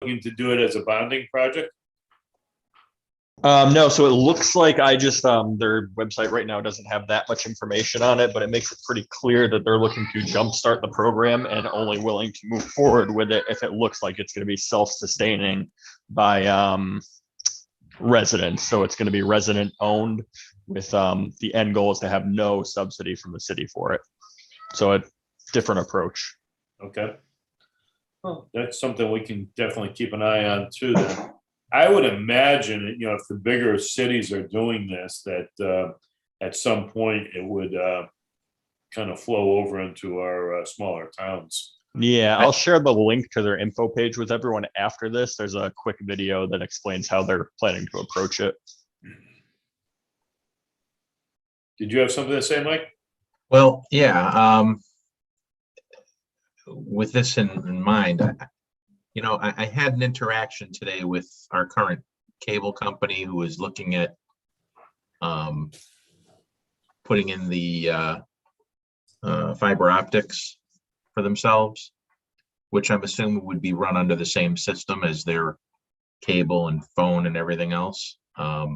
looking to do it as a bonding project? No, so it looks like I just their website right now doesn't have that much information on it, but it makes it pretty clear that they're looking to jumpstart the program and only willing to move forward with it if it looks like it's going to be self-sustaining by residents. So it's going to be resident owned with the end goal is to have no subsidy from the city for it. So a different approach. Okay. Well, that's something we can definitely keep an eye on too. Then. I would imagine, if the bigger cities are doing this, that at some point it would kind of flow over into our smaller towns. Yeah, I'll share the link to their info page with everyone after this. There's a quick video that explains how they're planning to approach it. Did you have something to say, Mike? Well, yeah. With this in mind, I had an interaction today with our current cable company who is looking at putting in the fiber optics for themselves, which I'm assuming would be run under the same system as their cable and phone and everything else. I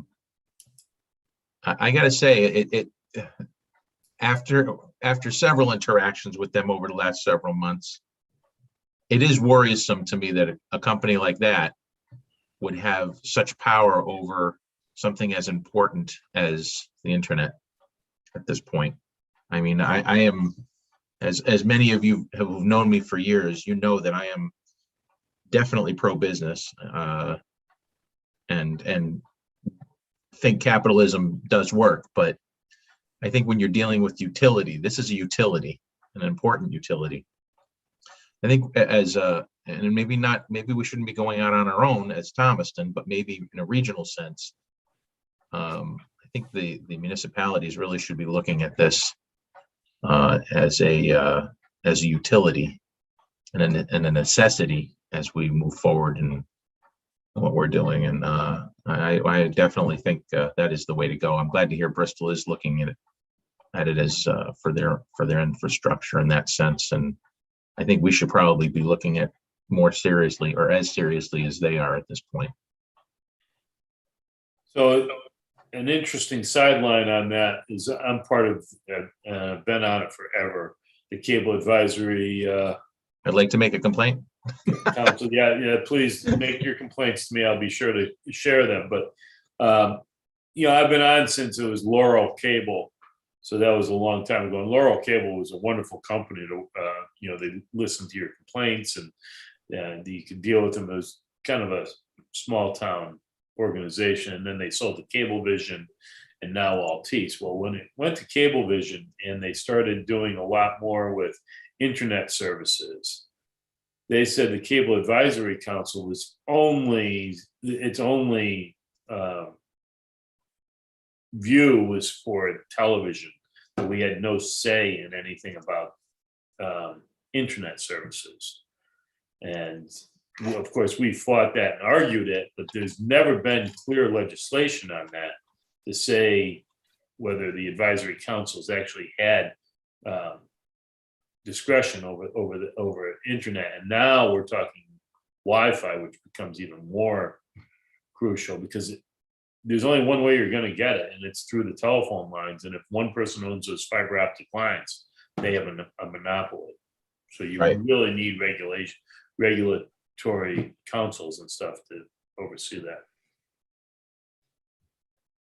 gotta say, after several interactions with them over the last several months, it is worrisome to me that a company like that would have such power over something as important as the internet at this point. I mean, I am, as many of you have known me for years, you know that I am definitely pro-business and think capitalism does work, but I think when you're dealing with utility, this is a utility, an important utility. I think and maybe we shouldn't be going out on our own as Thomaston, but maybe in a regional sense. I think the municipalities really should be looking at this as a utility and a necessity as we move forward in what we're doing. And I definitely think that is the way to go. I'm glad to hear Bristol is looking at it as for their infrastructure in that sense. And I think we should probably be looking at more seriously or as seriously as they are at this point. So an interesting sideline on that is I'm part of, been on it forever, the Cable Advisory I'd like to make a complaint. Council. Yeah, please make your complaints to me. I'll be sure to share them. But, I've been on since it was Laurel Cable. So that was a long time ago. And Laurel Cable was a wonderful company to, they listened to your complaints and you could deal with them. It was kind of a small town organization. And then they sold to Cablevision and now Altice. Well, when it went to Cablevision and they started doing a lot more with internet services, they said the Cable Advisory Council was its only view was for television. We had no say in anything about internet services. And of course, we fought that and argued it, but there's never been clear legislation on that to say whether the advisory councils actually had discretion over internet. And now we're talking Wi-Fi, which becomes even more crucial because there's only one way you're going to get it, and it's through the telephone lines. And if one person owns those fiber optic lines, they have a monopoly. So you really need regulatory councils and stuff to oversee that.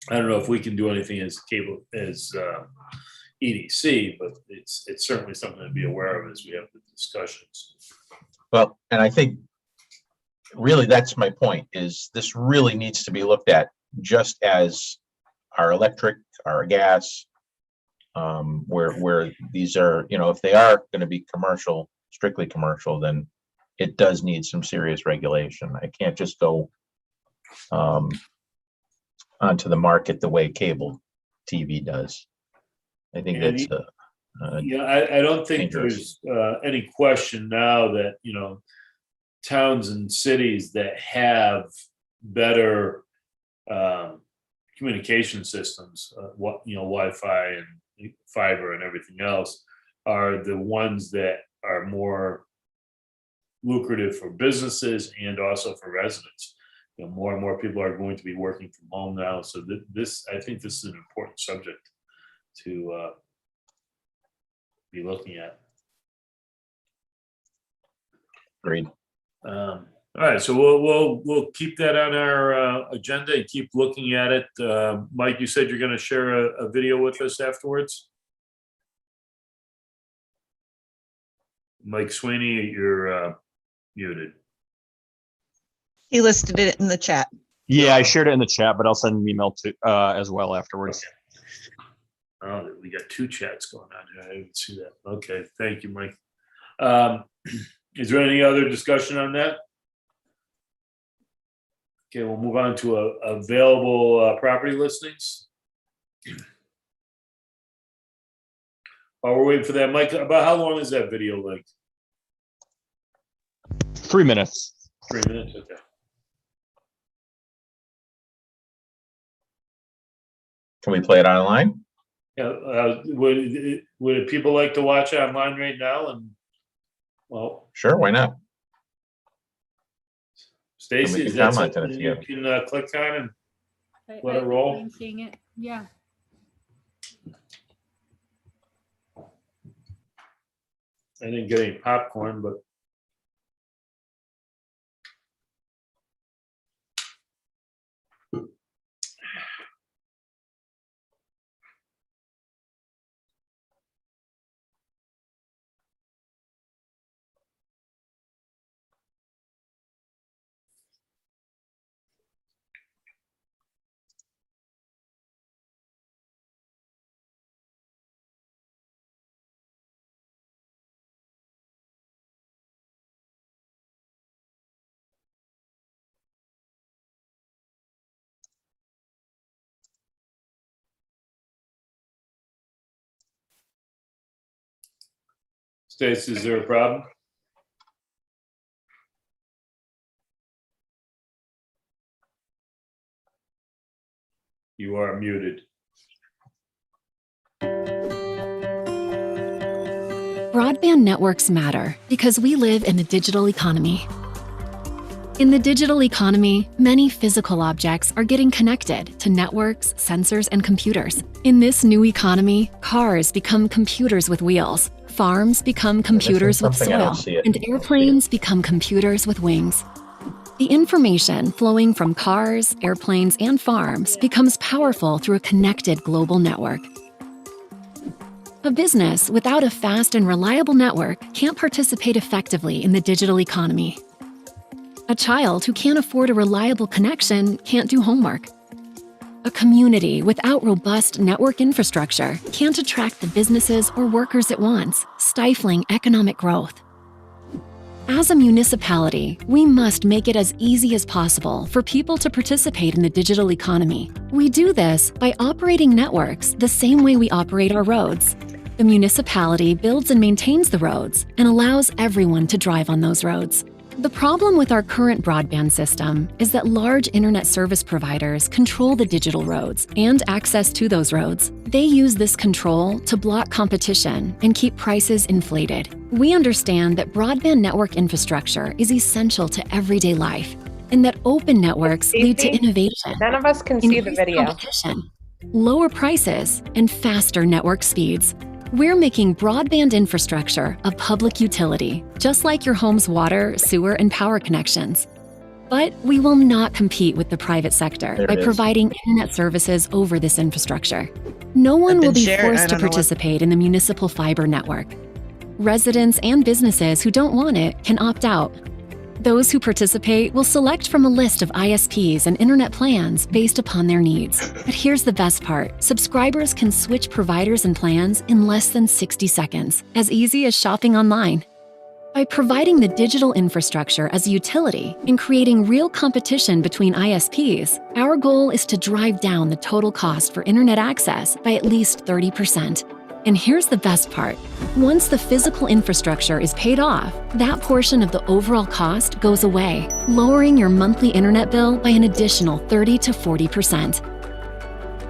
I don't know if we can do anything as EDC, but it's certainly something to be aware of as we have the discussions. Well, and I think really that's my point, is this really needs to be looked at just as our electric, our gas, where these are, if they are going to be commercial, strictly commercial, then it does need some serious regulation. I can't just go onto the market the way cable TV does. I think that's I don't think there's any question now that towns and cities that have better communication systems, Wi-Fi and fiber and everything else, are the ones that are more lucrative for businesses and also for residents. More and more people are going to be working from home now. So I think this is an important subject to be looking at. Agreed. All right, so we'll keep that on our agenda and keep looking at it. Mike, you said you're going to share a video with us afterwards. Mike Sweeney, you're muted. He listed it in the chat. Yeah, I shared it in the chat, but I'll send an email to as well afterwards. Okay. Oh, we got two chats going on here. I didn't see that. Okay, thank you, Mike. Is there any other discussion on that? Okay, we'll move on to available property listings. While we're waiting for that, Mike, about how long is that video link? 3 minutes. 3 minutes, okay. Can we play it online? Yeah, would people like to watch it online right now? And well, Sure, why not? Stacy, can is that comment on something it you together. can click on and let it roll? I'm seeing it. Yeah. I didn't get any popcorn, but Stacy, is there a problem? You are muted. Broadband networks matter because we live in a digital economy. In the digital economy, many physical objects are getting connected to networks, sensors, and computers. In this new economy, cars become computers with wheels, farms become computers with something I don't soil, see it. and airplanes become computers with wings. The information flowing from cars, airplanes, and farms becomes powerful through a connected global network. A business without a fast and reliable network can't participate effectively in the digital economy. A child who can't afford a reliable connection can't do homework. A community without robust network infrastructure can't attract the businesses or workers it wants, stifling economic growth. As a municipality, we must make it as easy as possible for people to participate in the digital economy. We do this by operating networks the same way we operate our roads. The municipality builds and maintains the roads and allows everyone to drive on those roads. The problem with our current broadband system is that large internet service providers control the digital roads and access to those roads. They use this control to block competition and keep prices inflated. We understand that broadband network infrastructure is essential to everyday life and that open networks lead to innovation, None of us can see the increased video. competition, lower prices, and faster network speeds. We're making broadband infrastructure a public utility, just like your home's water, sewer, and power connections. But we will not compete with the private sector There by it is. providing internet services over this infrastructure. No one will been be shared. I forced to don't know what- participate in the municipal fiber network. Residents and businesses who don't want it can opt out. Those who participate will select from a list of ISPs and internet plans based upon their needs. But here's the best part. Subscribers can switch providers and plans in less than 60 seconds, as easy as shopping online. By providing the digital infrastructure as a utility and creating real competition between ISPs, our goal is to drive down the total cost for internet access by at least 30%. And here's the best part. Once the physical infrastructure is paid off, that portion of the overall cost goes away, lowering your monthly internet bill by an additional 30 to 40%.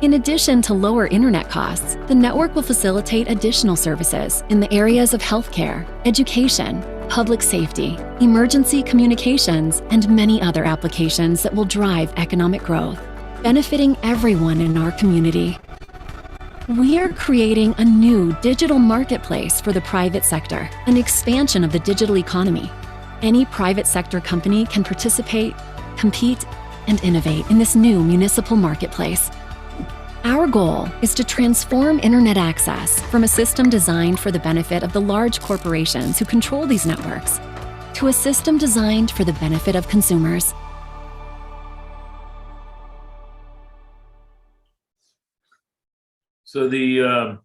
In addition to lower internet costs, the network will facilitate additional services in the areas of healthcare, education, public safety, emergency communications, and many other applications that will drive economic growth, benefiting everyone in our community. We are creating a new digital marketplace for the private sector, an expansion of the digital economy. Any private sector company can participate, compete, and innovate in this new municipal marketplace. Our goal is to transform internet access from a system designed for the benefit of the large corporations who control these networks to a system designed for the benefit of consumers. So the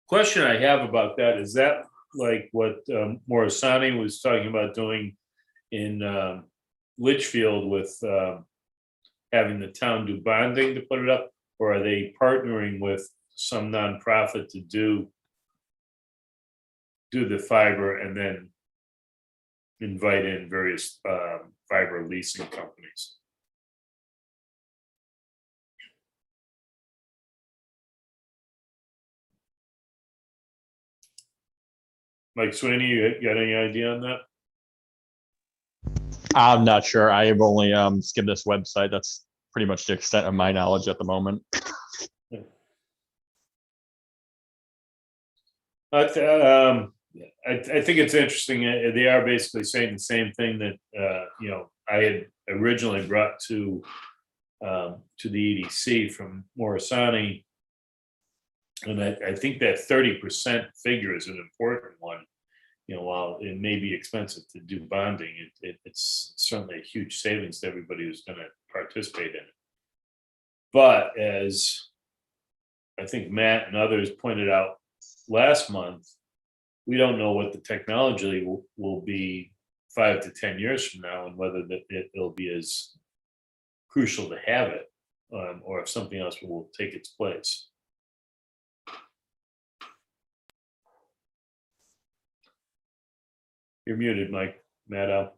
question I have about that, is that like what Morisani was talking about doing in Litchfield with having the town do bonding to put it up? Or are they partnering with some nonprofit to do the fiber and then invite in various fiber leasing companies? Mike Sweeney, you got any idea on that? I'm not sure. I have only skimmed this website. That's pretty much the extent of my knowledge at the moment. I think it's interesting. They are basically saying the same thing that I had originally brought to the EDC from Morisani, and I think that 30% figure is an important one. While it may be expensive to do bonding, it's certainly a huge savings to everybody who's going to participate in it. But as I think Matt and others pointed out last month, we don't know what the technology will be 5 to 10 years from now, and whether it'll be as crucial to have it, or if something else will take its place. You're muted, Mike. Matt.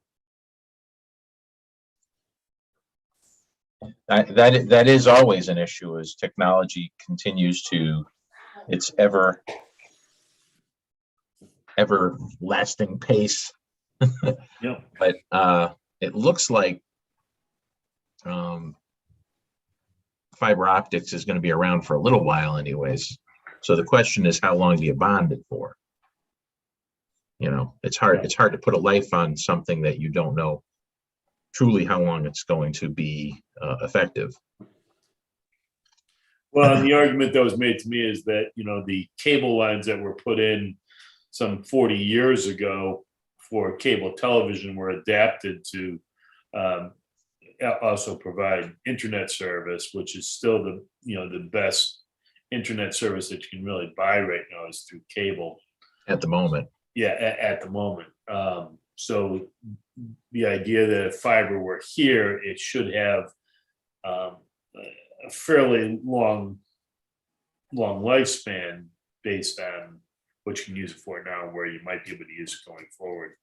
That is always an issue as technology continues to its ever lasting pace. Yeah. But it looks like fiber optics is going to be around for a little while anyways. So the question is, how long do you bond it for? It's hard to put a life on something that you don't know truly how long it's going to be effective. Well, and the argument that was made to me is that, the cable lines that were put in some 40 years ago for cable television were adapted to also provide internet service, which is still the best internet service that you can really buy right now is through cable. At the moment. Yeah, at the moment. So the idea that if fiber were here, it should have a fairly long lifespan based on what you can use it for now, where you might be able to use it going forward.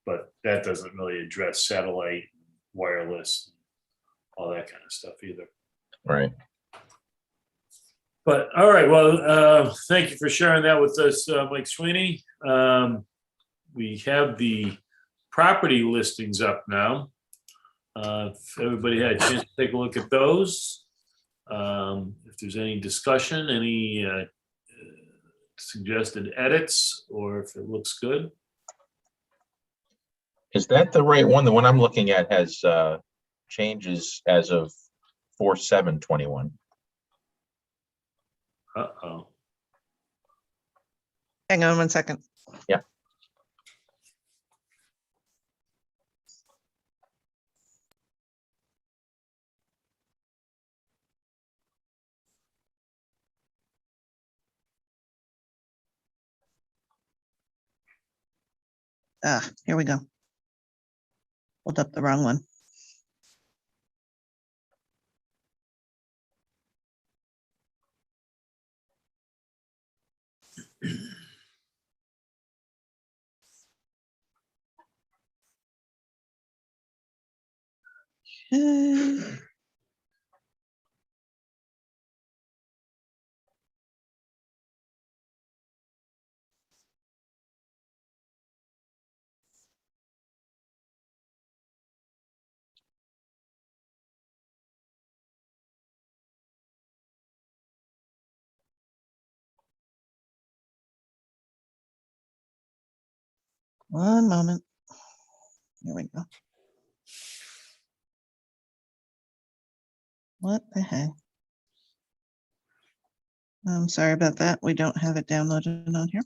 But that doesn't really address satellite, wireless, all that kind of stuff either. Right. But all right, well, thank you for sharing that with us, Mike Sweeney. We have the property listings up now. If everybody had a chance to take a look at those, if there's any discussion, any suggested edits, or if it looks good. Is that the right one? The one I'm looking at has changes as of 4/7/21. Uh-oh. Hang on 1 second. Yeah. Here we go. Pulled up the wrong one. Okay. One moment. Here we go. What the heck? I'm sorry about that. We don't have it downloaded on here.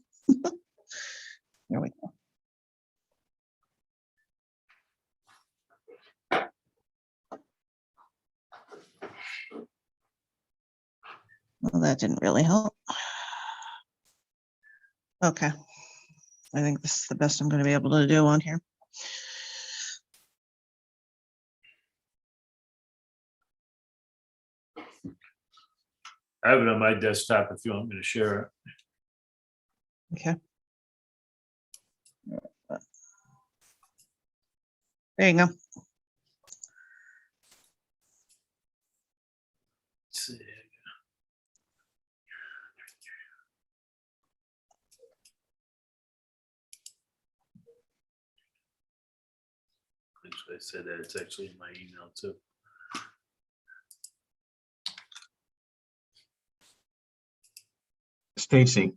There we go. Well, that didn't really help. Okay. I think this is the best I'm going to be able to do on here. I have it on my desktop if you want me to share it. Okay. There you go. Let's see. I said that it's actually in my email too. Stacy,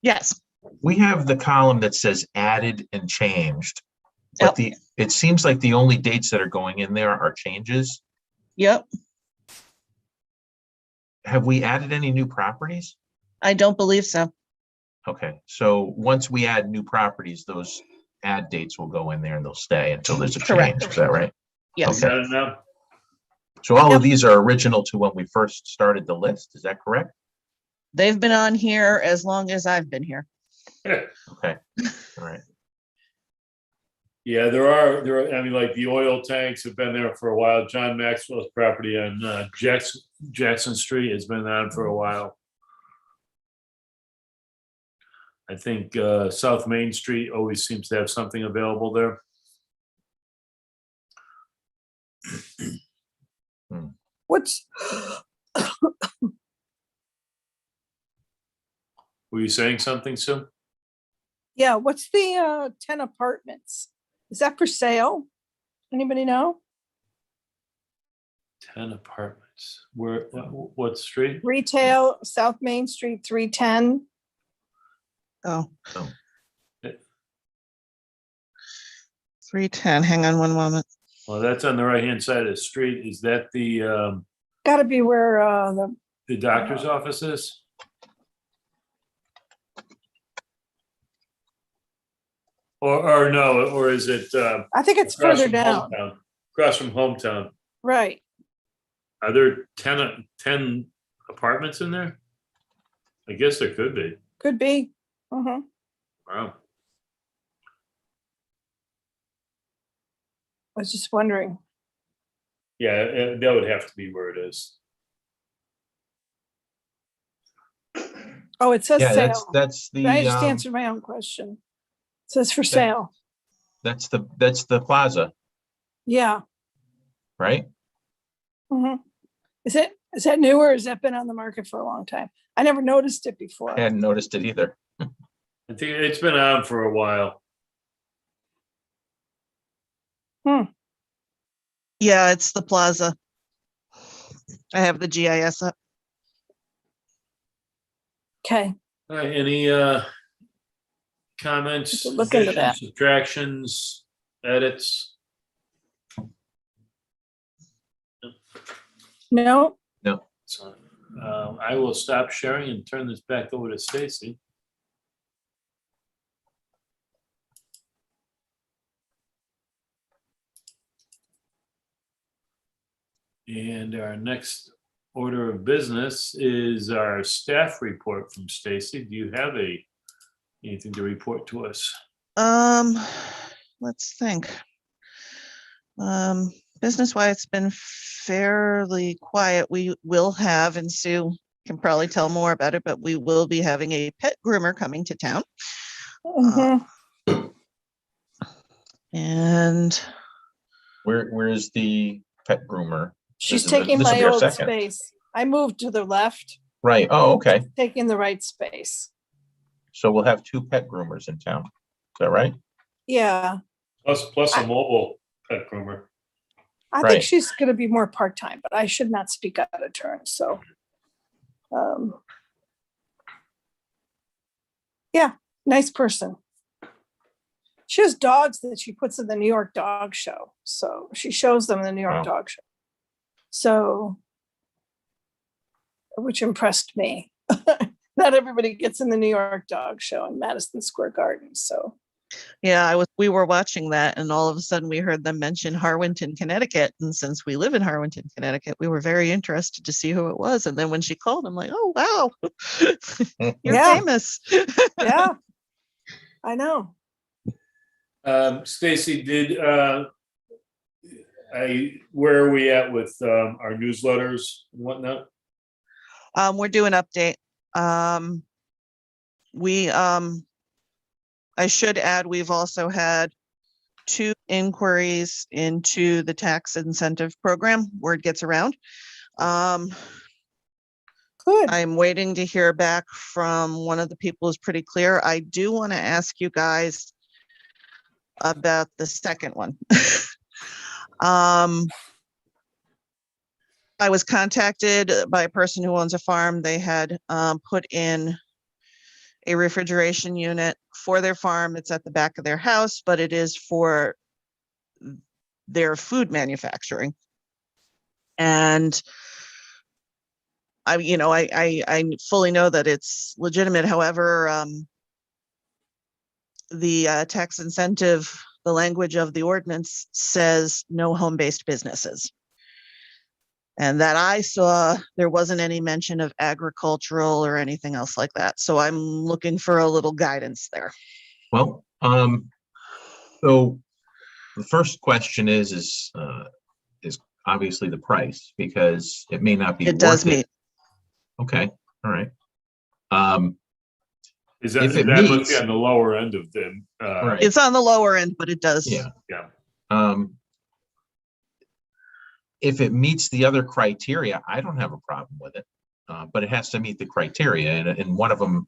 Yes. we have the column that says added and changed. But Yep. it seems like the only dates that are going in there are changes. Yep. Have we added any new properties? I don't believe so. Okay, so once we add new properties, those add dates will go in there and they'll stay until there's a Correct. change. Is that right? Yes. Okay. Got it now? So all Yep. of these are original to when we first started the list. Is that correct? They've been on here as long as I've been here. Okay, all right. Yeah, there are, I mean, like the oil tanks have been there for a while. John Maxwell's property on Jackson Street has been on for a while. I think South Main Street always seems to have something available there. What's, Were you saying something, Sue? yeah, what's the 10 apartments? Is that for sale? Anybody know? 10 apartments. Where, what street? Retail, South Main Street, 310. Oh. Oh. 310. Hang on one moment. Well, that's on the right-hand side of the street. Is that the Gotta be where doctor's office is? Or no, or is it I think it's across further from down. Hometown? Across from Hometown. Right. Are there 10 apartments in there? I guess there could be. Could be. Mhm. Wow. I was just wondering. Yeah, that would have to be where it is. Oh, it says Yeah, sale. that's I just the answered my own question. It says for sale. that's the plaza, Yeah. right? Mhm. Is that new or has that been on the market for a long time? I never noticed it before. I hadn't noticed it either. I think it's been on for a while. Yeah, it's the plaza. I have the GIS up. Okay. All right, any comments, We could look into that. additions, subtractions, edits? No, So, I will stop sharing and turn this back over to Stacy. And our next order of business is our staff report from Stacy. Do you have anything to report to us? Let's think. Business-wise, it's been fairly quiet. We will have, and Sue can probably tell more about it, but we will be having a pet groomer coming to town. Mhm. And Where is the pet groomer? She's This is- taking this'll my be our old second. space. I moved to the left, Right. Oh, okay. taking the right space. So we'll have two pet groomers in town. Is that right? Yeah, Plus a mobile pet groomer. I Right. think she's gonna be more part-time, but I should not speak out of turn, so. Yeah, nice person. She has dogs that she puts in the New York Dog Show. So she shows them in the New York Wow. Dog Show. So, which impressed me. Not everybody gets in the New York Dog Show in Madison Square Garden. So, Yeah, we were watching that and all of a sudden we heard them mention Harwinton, Connecticut. And since we live in Harwinton, Connecticut, we were very interested to see who it was. And then when she called, I'm like, oh, wow, you're Yeah. famous. yeah, I know. Stacy, where are we at with our newsletters and whatnot? We're doing update. I should add, we've also had 2 inquiries into the tax incentive program. Word gets around. Good. I'm waiting to hear back from one of the people who's pretty clear. I do want to ask you guys about the second one. I was contacted by a person who owns a farm. They had put in a refrigeration unit for their farm. It's at the back of their house, but it is for their food manufacturing. And I fully know that it's legitimate. However, the tax incentive, the language of the ordinance says no home-based businesses. And that I saw, there wasn't any mention of agricultural or anything else like that. So I'm looking for a little guidance there. Well, so the first question is obviously the price, because it may not be. It does worth it. meet. Okay, all right. Is that If it that must meets- be on the lower end of them? Right. It's on the lower end, but it does. Yeah. Yeah. If it meets the other criteria, I don't have a problem with it. But it has to meet the criteria, and one of them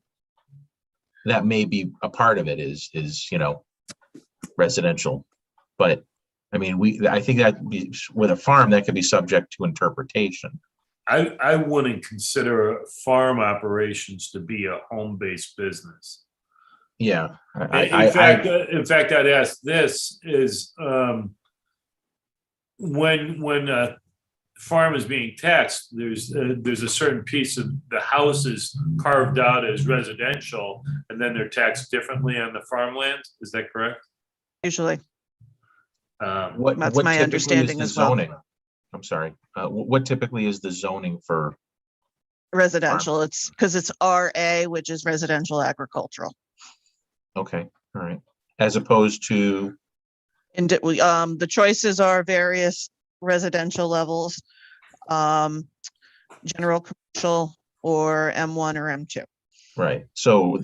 that may be a part of it is residential. But I mean, I think that with a farm that could be subject to interpretation. I wouldn't consider farm operations to be a home-based business. Yeah. In fact, I'd ask this is when a farm is being taxed, there's a certain piece of the house is carved out as residential, and then they're taxed differently on the farmland. Is that correct? Usually. What That's what my typically understanding is the as well. zoning? I'm sorry. What typically is the zoning for? Residential, it's because it's RA, which is residential agricultural. Okay, all right. As opposed to, And the choices are various residential levels, general commercial or M1 or M2. right. So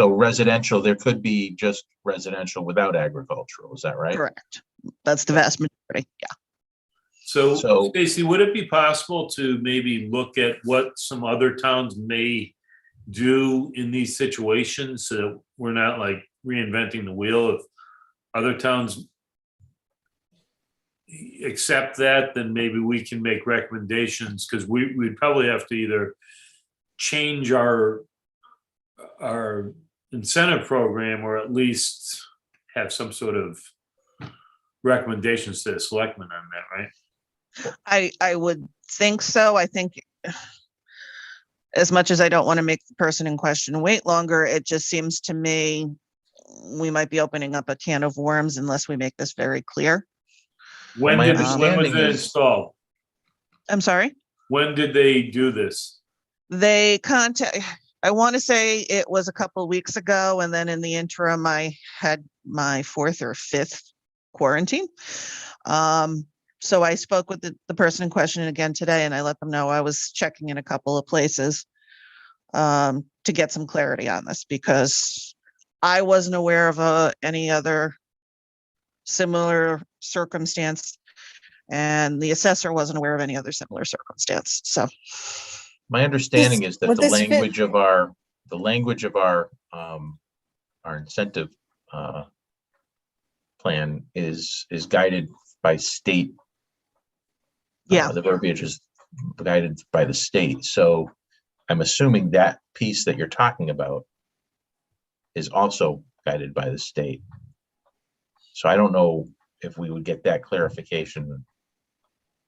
residential, there could be just residential without agricultural. Is that right? Correct. That's the vast majority. Yeah. So, So- Stacy, would it be possible to maybe look at what some other towns may do in these situations so that we're not like reinventing the wheel? If other towns accept that, then maybe we can make recommendations, because we'd probably have to either change our incentive program or at least have some sort of recommendations to the selectmen on that, right? I would think so. I think as much as I don't want to make the person in question wait longer, it just seems to me we might be opening up a can of worms unless we make this very clear. When My was understanding it is- installed? I'm sorry. When did they do this? I want to say it was a couple of weeks ago, and then in the interim, I had my 4th or 5th quarantine. So I spoke with the person in question again today, and I let them know I was checking in a couple of places to get some clarity on this, because I wasn't aware of any other similar circumstance, and the assessor wasn't aware of any other similar circumstance. So My understanding is that would the this fit- language of our incentive plan is guided by state. yeah, The verbiage is guided by the state. So I'm assuming that piece that you're talking about is also guided by the state. So I don't know if we would get that clarification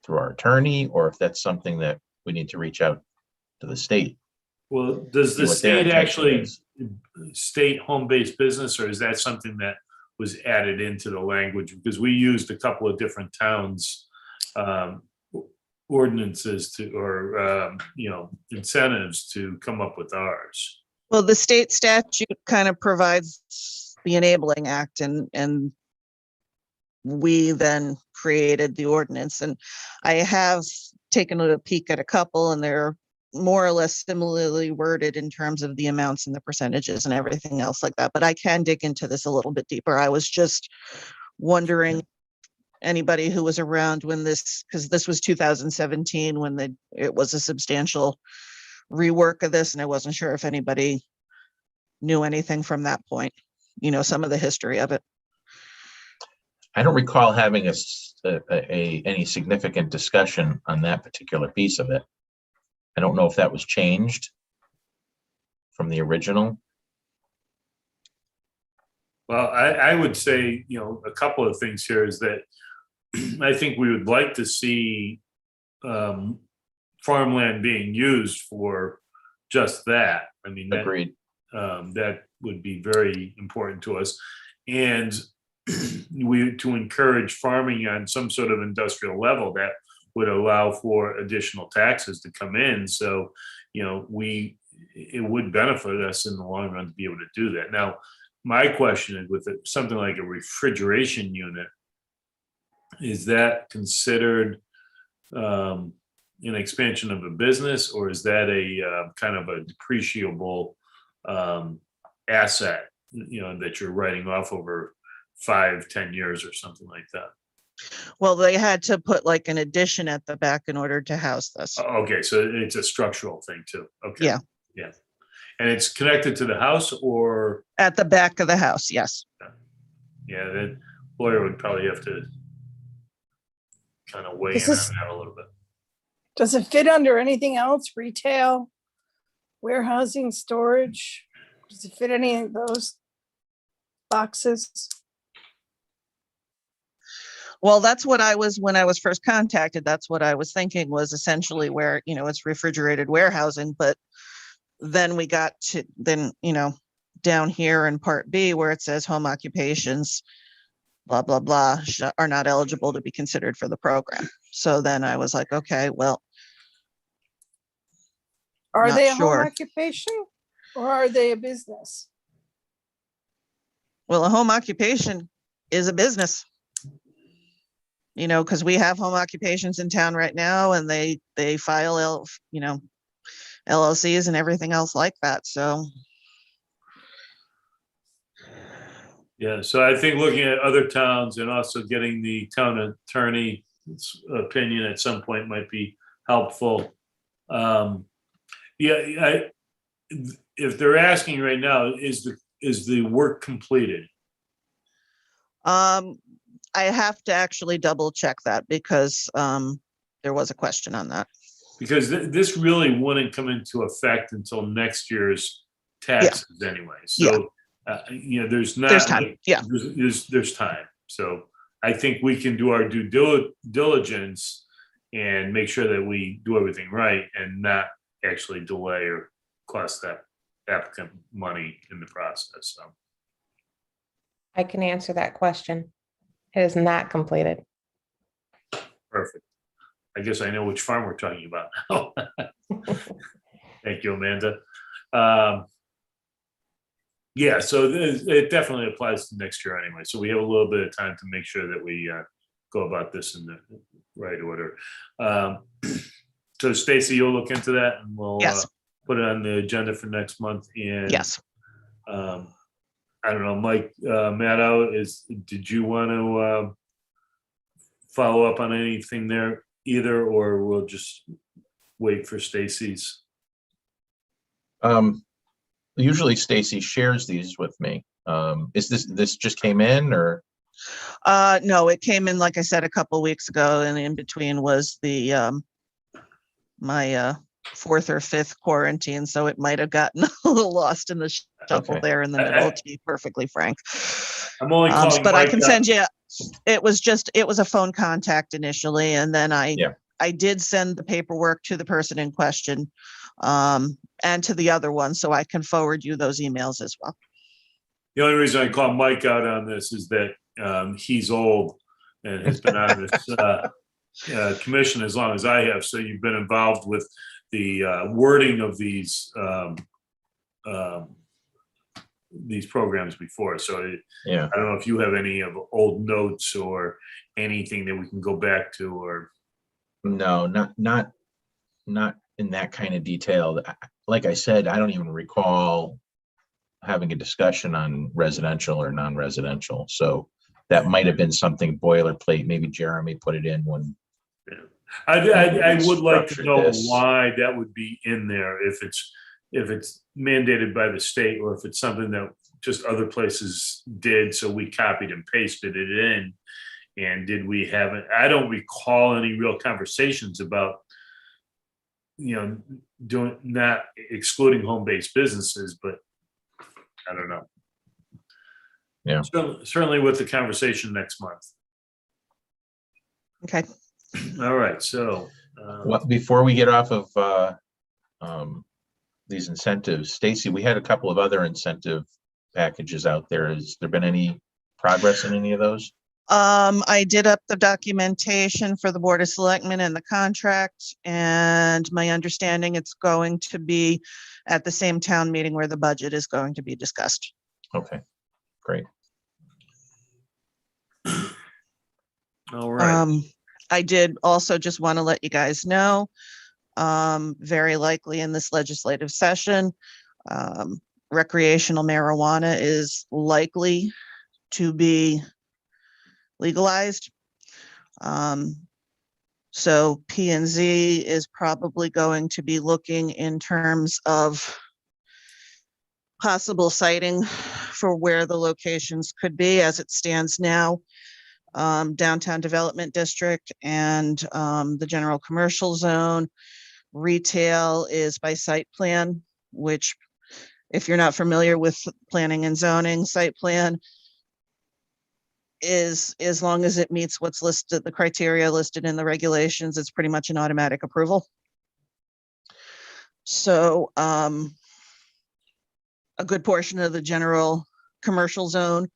through our attorney, or if that's something that we need to reach out to the state. Well, does See the what their state intention actually is. state home-based business, or is that something that was added into the language? Because we used a couple of different towns' ordinances to, or, incentives to come up with ours. Well, the state statute kind of provides the enabling act, and we then created the ordinance. And I have taken a peek at a couple, and they're more or less similarly worded in terms of the amounts and the percentages and everything else like that. But I can dig into this a little bit deeper. I was just wondering, anybody who was around when this, because this was 2017 when it was a substantial rework of this, and I wasn't sure if anybody knew anything from that point, some of the history of it. I don't recall having any significant discussion on that particular piece of it. I don't know if that was changed from the original. Well, I would say, a couple of things here is that I think we would like to see farmland being used for just that. I mean, Agreed. that would be very important to us. And to encourage farming on some sort of industrial level that would allow for additional taxes to come in. So, it would benefit us in the long run to be able to do that. Now, my question is, with something like a refrigeration unit, is that considered an expansion of a business, or is that a kind of a depreciable asset, that you're writing off over 5-10 years or something like that? Well, they had to put like an addition at the back in order to house this. Okay, so it's a structural thing too. Okay. Yeah. Yeah. And it's connected to the house, or? At the back of the house, yes. Yeah, the lawyer would probably have to kind of weigh in on that a little bit. Does it fit under anything else? Retail, warehousing, storage? Does it fit any of those boxes? Well, that's what when I was first contacted, that's what I was thinking was essentially where, it's refrigerated warehousing. But then we got to, down here in part B where it says home occupations, blah, blah, blah, are not eligible to be considered for the program. So then I was like, okay, well. Are not they a home sure. occupation or are they a business? Well, a home occupation is a business. Because we have home occupations in town right now, and they file, LLCs and everything else like that. So. Yeah, so I think looking at other towns and also getting the town attorney's opinion at some point might be helpful. If they're asking right now, is the work completed? I have to actually double check that because there was a question on that. Because this really wouldn't come into effect until next year's taxes anyway. So, there's time. Yeah. There's time. So I think we can do our due diligence and make sure that we do everything right and not actually delay or cost that applicant money in the process. So. I can answer that question. It is not completed. Perfect. I guess I know which farm we're talking about now. Thank you, Amanda. Yeah, so it definitely applies to next year anyway. So we have a little bit of time to make sure that we go about this in the right order. So Stacy, you'll look into that and we'll Yes. Put it on the agenda for next month. And Yes. I don't know, Mike Maddow, did you want to follow up on anything there either, or we'll just wait for Stacy's? Usually Stacy shares these with me. Is this just came in, or? No, it came in, like I said, a couple of weeks ago, and in between was the my fourth or fifth quarantine, so it might have gotten a little lost in the shuffle Okay. there in the middle, to be perfectly frank. I'm only calling But I Mike can up. send you, it was a phone contact initially, and then Yeah. I did send the paperwork to the person in question, and to the other one, so I can forward you those emails as well. The only reason I call Mike out on this is that he's old and has been on this commission as long as I have. So you've been involved with the wording of these programs before. So Yeah. I don't know if you have any of old notes or anything that we can go back to, or No, not in that kind of detail. Like I said, I don't even recall having a discussion on residential or non-residential. So that might have been something boilerplate. Maybe Jeremy put it in when. I would like to Structured know this. why that would be in there, if it's mandated by the state, or if it's something that just other places did, so we copied and pasted it in. And did we have it? I don't recall any real conversations about, doing, not excluding home-based businesses, but I don't know. Yeah. Certainly with the conversation next month. Okay. All right, so. What, before we get off of these incentives, Stacy, we had a couple of other incentive packages out there. Has there been any progress in any of those? I did up the documentation for the Board of Selectmen and the contract, and my understanding it's going to be at the same town meeting where the budget is going to be discussed. Okay, great. All right. I did also just want to let you guys know, very likely in this legislative session, recreational marijuana is likely to be legalized. So P and Z is probably going to be looking in terms of possible siting for where the locations could be as it stands now. Downtown Development District and the general commercial zone. Retail is by site plan, which if you're not familiar with planning and zoning, site plan is, as long as it meets what's listed, the criteria listed in the regulations, it's pretty much an automatic approval. So a good portion of the general commercial zone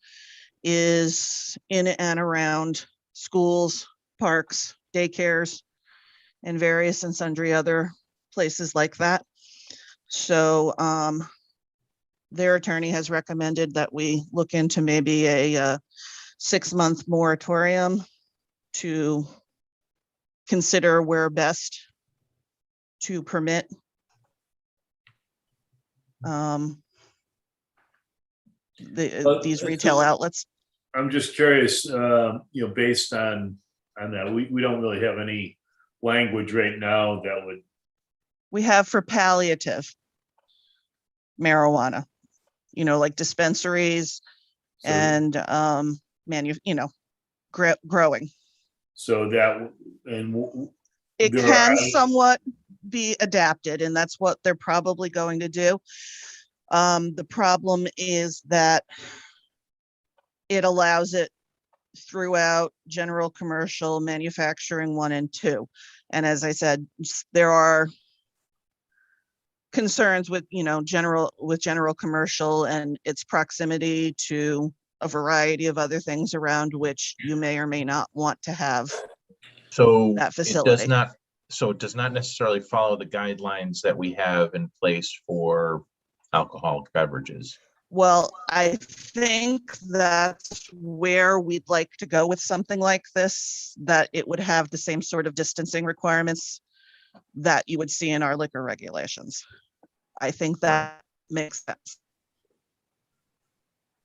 is in and around schools, parks, daycares, and various and sundry other places like that. So their attorney has recommended that we look into maybe a 6-month moratorium to consider where best to permit these retail outlets. I'm just curious, based on that, we don't really have any language right now that would. We have for palliative marijuana, like dispensaries So- and growing. So that, and It there can are- somewhat be adapted, and that's what they're probably going to do. The problem is that it allows it throughout general commercial manufacturing 1 and 2. And as I said, there are concerns with, general commercial and its proximity to a variety of other things around which you may or may not want to have So that it does facility. not, so it does not necessarily follow the guidelines that we have in place for alcoholic beverages. Well, I think that's where we'd like to go with something like this, that it would have the same sort of distancing requirements that you would see in our liquor regulations. I think that makes sense.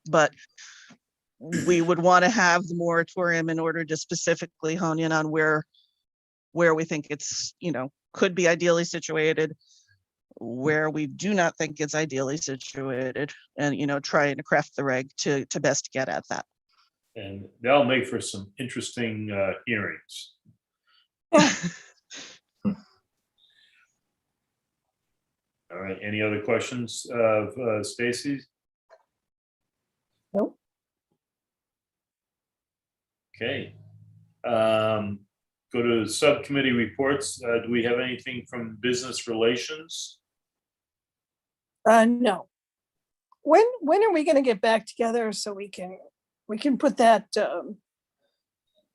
But we would want to have the moratorium in order to specifically hone in on where we think it's, could be ideally situated, where we do not think it's ideally situated, and, trying to craft the reg to best get at that. And that'll make for some interesting hearings. All right, any other questions of Stacy's? Nope. Okay. Go to subcommittee reports. Do we have anything from business relations? No. When are we gonna get back together so we can put that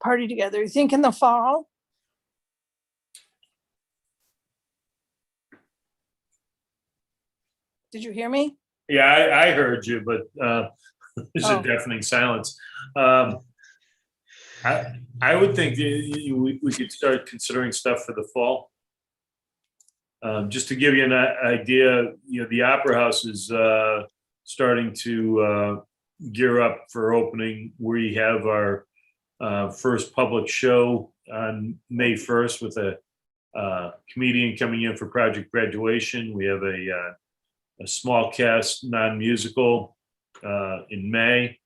party together? You think in the fall? Did you hear me? Yeah, I heard you, but there's a Oh. deafening silence. I would think we could start considering stuff for the fall. Just to give you an idea, the Opera House is starting to gear up for opening. We have our first public show on May 1st with a comedian coming in for Project Graduation. We have a small cast non-musical in May.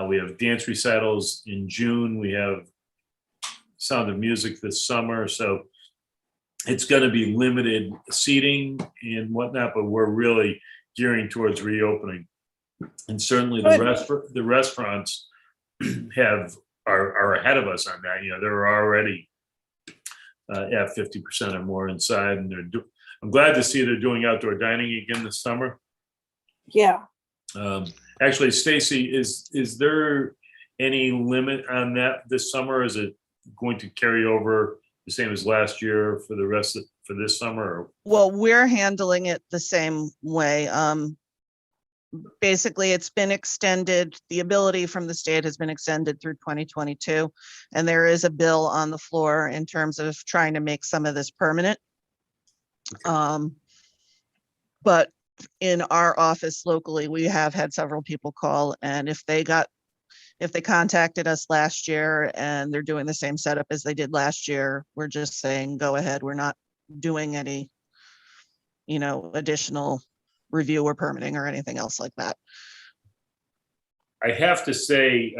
We have dance recitals in June. We have Sound of Music this summer. So it's going to be limited seating and whatnot, but we're really gearing towards reopening. And certainly the restaurants are ahead of us on that. They're already at 50% or more inside, and I'm glad to see they're doing outdoor dining again this summer. Yeah. Actually, Stacy, is there any limit on that this summer? Is it going to carry over the same as last year for the rest of for this summer? Or? Well, we're handling it the same way. Basically, it's been extended. The ability from the state has been extended through 2022. And there is a bill on the floor in terms of trying to make some of this permanent. But in our office locally, we have had several people call, and if they contacted us last year and they're doing the same setup as they did last year, we're just saying, go ahead. We're not doing any, additional review or permitting or anything else like that. I have to say,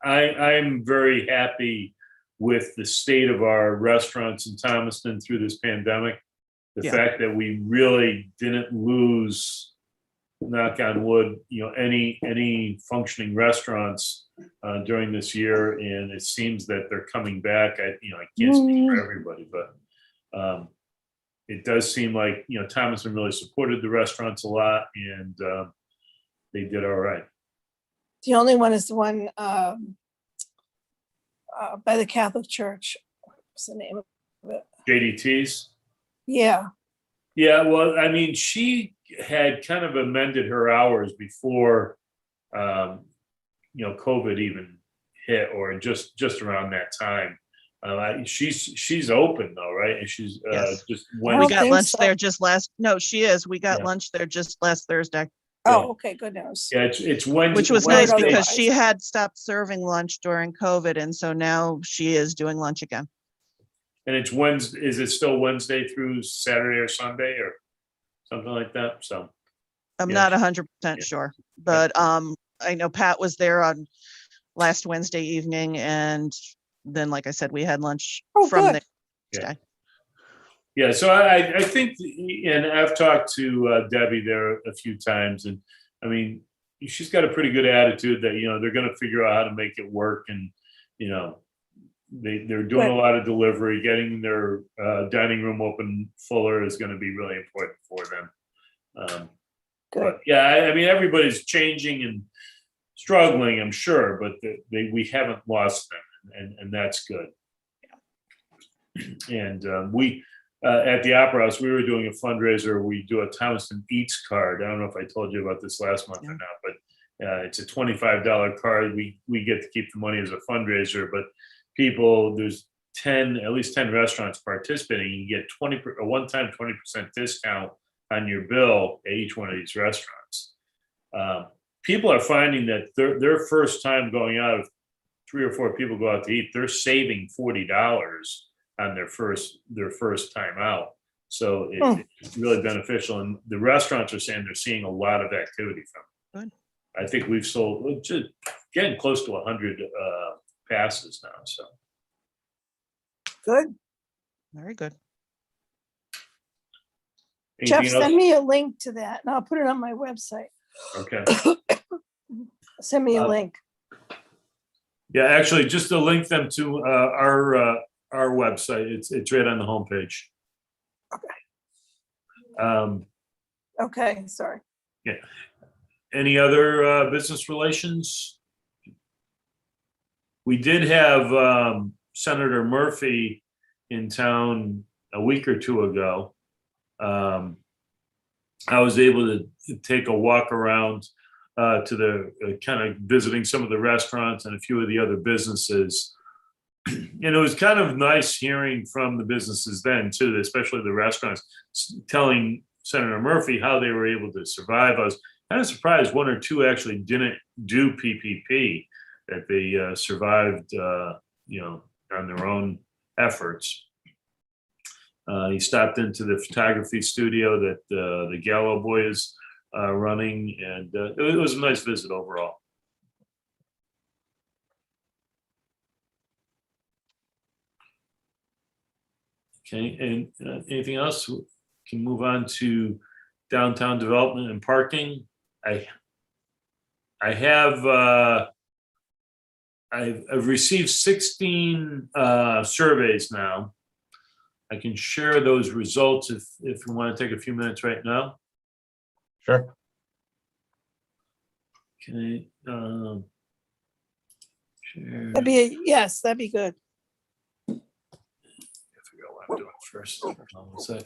I'm very happy with the state of our restaurants in Thomaston through this pandemic. The fact that we really didn't lose, knock on wood, any functioning restaurants during this year, and it seems that they're coming back. I can't speak for everybody, but it does seem like Thomaston really supported the restaurants a lot, and they did all right. The only one is the one by the Catholic Church. What's the name of it? JDT's. Yeah. Yeah, well, I mean, she had kind of amended her hours before, COVID even hit, or just around that time. She's open though, right? And she's Yes. just I when We don't got think lunch so. there just last, no, she is. We got Yeah. lunch there just last Thursday, Oh, okay, good news. yeah, it's Wednesday, which was nice Wednesday. because otherwise. she had stopped serving lunch during COVID. And so now she is doing lunch again. And it's Wednesday. Is it still Wednesday through Saturday or Sunday or something like that? So I'm Yeah. not 100% Yeah. sure, but I know Pat was there on last Wednesday evening, and then, like I said, we had lunch Oh, from good. the Yeah. next day. yeah, so I think, and I've talked to Debbie there a few times, and I mean, she's got a pretty good attitude that they're going to figure out how to make it work, and they're doing a lot of delivery. Getting their dining room open fuller is going to be really important for them. Good. But yeah, I mean, everybody's changing and struggling, I'm sure, but we haven't lost them, and that's good. And we at the Opera House, we were doing a fundraiser. We do a Thomaston Eats card. I don't know if I told you about this last month or not, but it's a $25 card. We get to keep the money as a fundraiser, but there's at least 10 restaurants participating. You get a one-time 20% discount on your bill at each one of these restaurants. People are finding that their first time going out, if 3 or 4 people go out to eat, they're saving $40 on their first time out. So it's really beneficial. And the restaurants are saying they're seeing a lot of activity from it. Good. I think we've sold just getting close to 100 passes now. So Good. Very good. Jeff, anything else? send me a link to that and I'll put it on my website. Okay. Send me a Uh, link. Yeah, actually, just to link them to our website. It's right on the homepage. Okay, sorry. Any other business relations? We did have Senator Murphy in town a week or two ago. I was able to take a walk around to the kind of visiting some of the restaurants and a few of the other businesses. And it was kind of nice hearing from the businesses then too, especially the restaurants, telling Senator Murphy how they were able to survive. I was kind of surprised one or two actually didn't do PPP, that they survived, on their own efforts. He stopped into the photography studio that the Gallo boy is running, and it was a nice visit overall. Okay, and anything else? We can move on to downtown development and parking. I've received 16 surveys now. I can share those results if you want to take a few minutes right now. Sure. Okay. Share. Yes, that'd be good. Figure out what I'm doing first. Hold on 1 sec.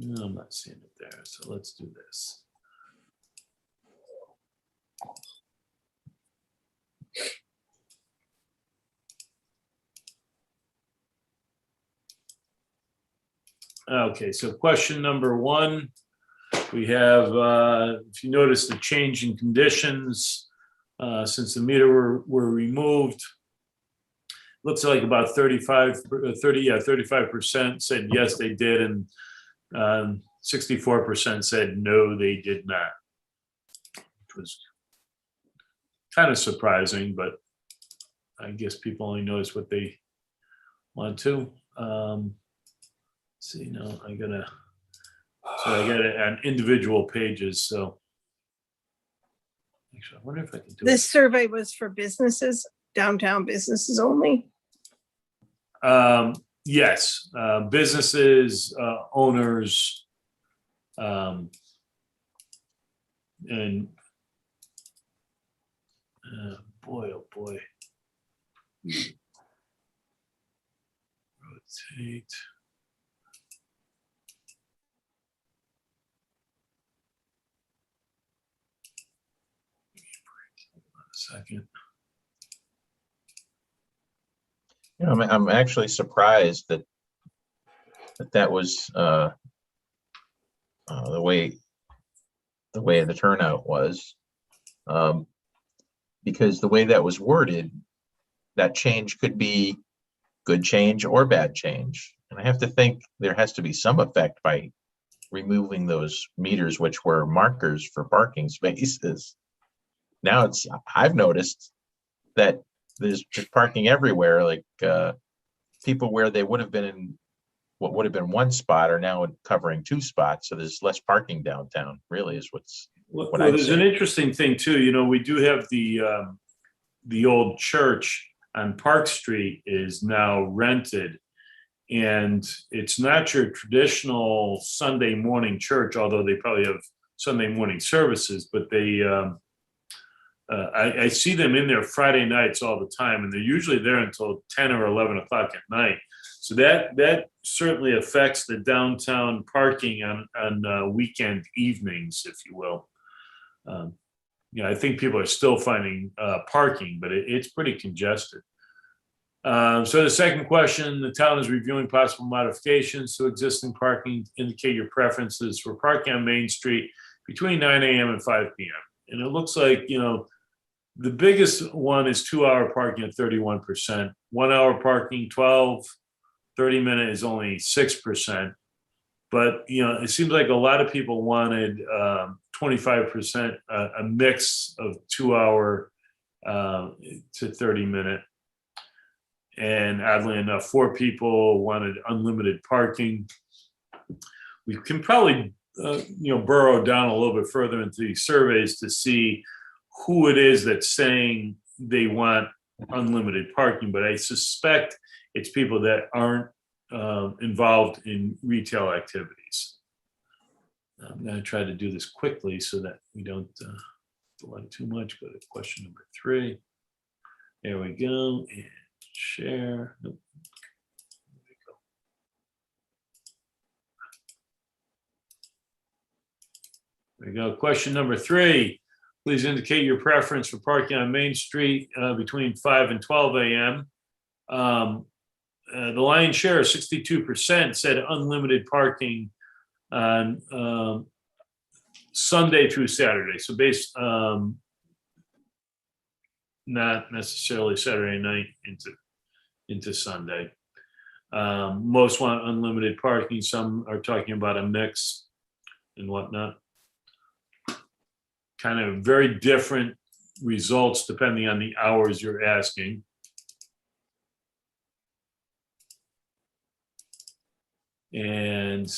No, I'm not seeing it there. So let's do this. Okay, so question number 1, we have, if you notice the change in conditions since the meter were removed, looks like about 35% said yes, they did, and 64% said no, they did not, which was kind of surprising, but I guess people only notice what they want to. See, no, I got it on individual pages. So actually, I wonder if I can do This survey was for businesses, downtown businesses only. Yes, businesses, owners, and boy, oh boy. Rotate. Second. You know, I'm actually surprised that was the way the turnout was, because the way that was worded, that change could be good change or bad change, and I have to think there has to be some effect by removing those meters, which were markers for parking spaces. Now I've noticed that there's just parking everywhere, like people where they would have been in what would have been one spot are now covering 2 spots. So there's less parking downtown, really, is what I'm There's saying. an interesting thing too. We do have the old church on Park Street is now rented, and it's not your traditional Sunday morning church, although they probably have Sunday morning services, but they I see them in there Friday nights all the time, and they're usually there until 10 or 11 o'clock at night. So that certainly affects the downtown parking on weekend evenings, if you will. I think people are still finding parking, but it's pretty congested. So the second question, the town is reviewing possible modifications to existing parking. Indicate your preferences for parking on Main Street between 9 a.m. and 5 p.m. And it looks like, The biggest one is 2-hour parking at 31%, 1 hour parking, 12, 30-minute is only 6%. But, you know, it seems like a lot of people wanted 25%, a mix of 2-hour to 30-minute. And oddly enough, 4 people wanted unlimited parking. We can probably, burrow down a little bit further into these surveys to see who it is that's saying they want unlimited parking. But I suspect it's people that aren't involved in retail activities. I'm going to try to do this quickly so that we don't delay too much. Go to question number 3. There we go. And share. Nope. There we go. Question number 3. Please indicate your preference for parking on Main Street between 5 and 12 a.m. The lion's share, 62%, said unlimited parking on Sunday through Saturday. So not necessarily Saturday night into Sunday. Most want unlimited parking. Some are talking about a mix and whatnot. Kind of very different results depending on the hours you're asking. And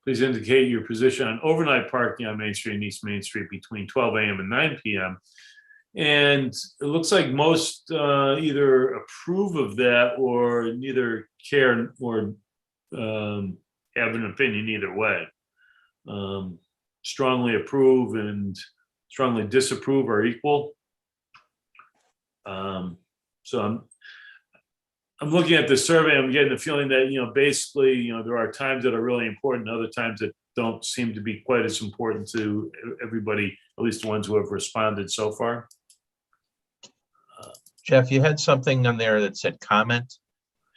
please indicate your position on overnight parking on Main Street and East Main Street between 12 a.m. and 9 p.m. And it looks like most either approve of that or neither care or have an opinion either way. Strongly approve and strongly disapprove are equal. So I'm looking at the survey, I'm getting the feeling that, basically, there are times that are really important, other times that don't seem to be quite as important to everybody, at least the ones who have responded so far. Jeff, you had something on there that said comment.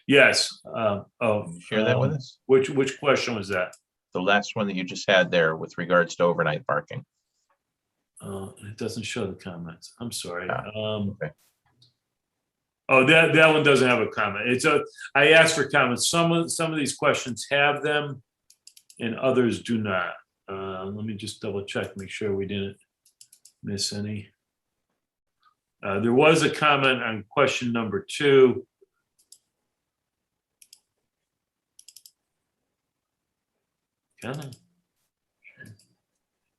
Yes. Share that with us. Which question was that? The last one that you just had there with regards to overnight parking. It doesn't show the comments. I'm sorry. Okay. Oh, that one doesn't have a comment. I asked for comments. Some of these questions have them and others do not. Let me just double check, make sure we didn't miss any. There was a comment on question number 2.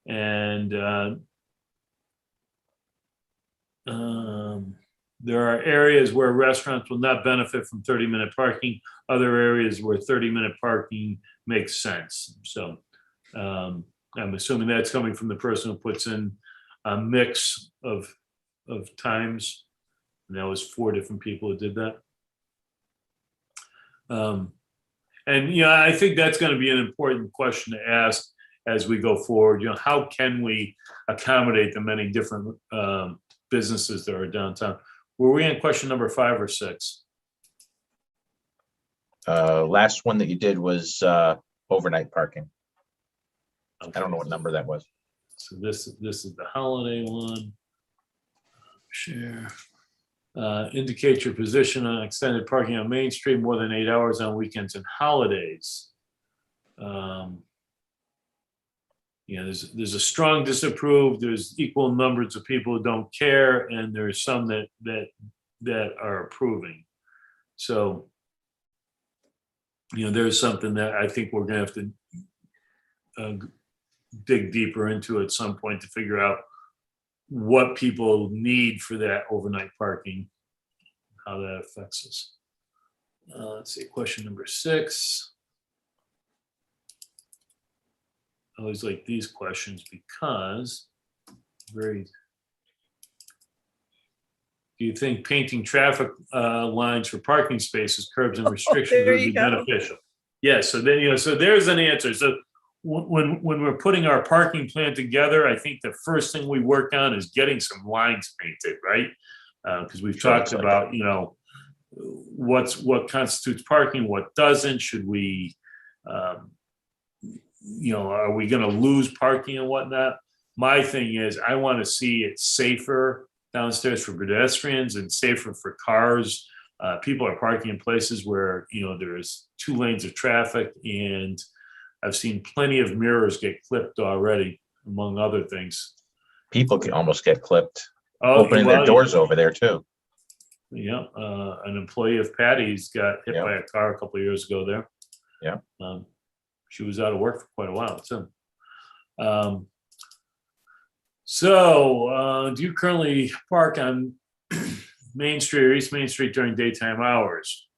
And there are areas where restaurants will not benefit from 30-minute parking, other areas where 30-minute parking makes sense. So I'm assuming that's coming from the person who puts in a mix of times. And that was 4 different people who did that. And I think that's going to be an important question to ask as we go forward. How can we accommodate the many different businesses that are downtown? Were we in question number 5 or 6? Last one that you did was overnight parking. Okay. I don't know what number that was. So this is the holiday one. Share. Indicate your position on extended parking on Main Street more than 8 hours on weekends and holidays. There's a strong disapprove. There's equal numbers of people who don't care, and there's some that are approving. So, there's something that I think we're going to have to dig deeper into at some point to figure out what people need for that overnight parking, how that affects us. Let's see, question number 6. I always like these questions because do you think painting traffic lines for parking spaces, curbs, and restrictions there would be you go. beneficial? Yes. So then, so there's an answer. So when we're putting our parking plan together, I think the first thing we work on is getting some lines painted, right? Because we've talked about, what constitutes parking, what doesn't. Should we, are we going to lose parking and whatnot? My thing is, I want to see it safer downstairs for pedestrians and safer for cars. People are parking in places where, there's 2 lanes of traffic, and I've seen plenty of mirrors get clipped already, among other things. People can almost get clipped, Oh, opening well, their doors over there too. Yeah, an employee of Patty's got hit Yeah. by a car a couple of years ago there. Yeah. She was out of work for quite a while too. So, do you currently park on Main Street or East Main Street during daytime hours?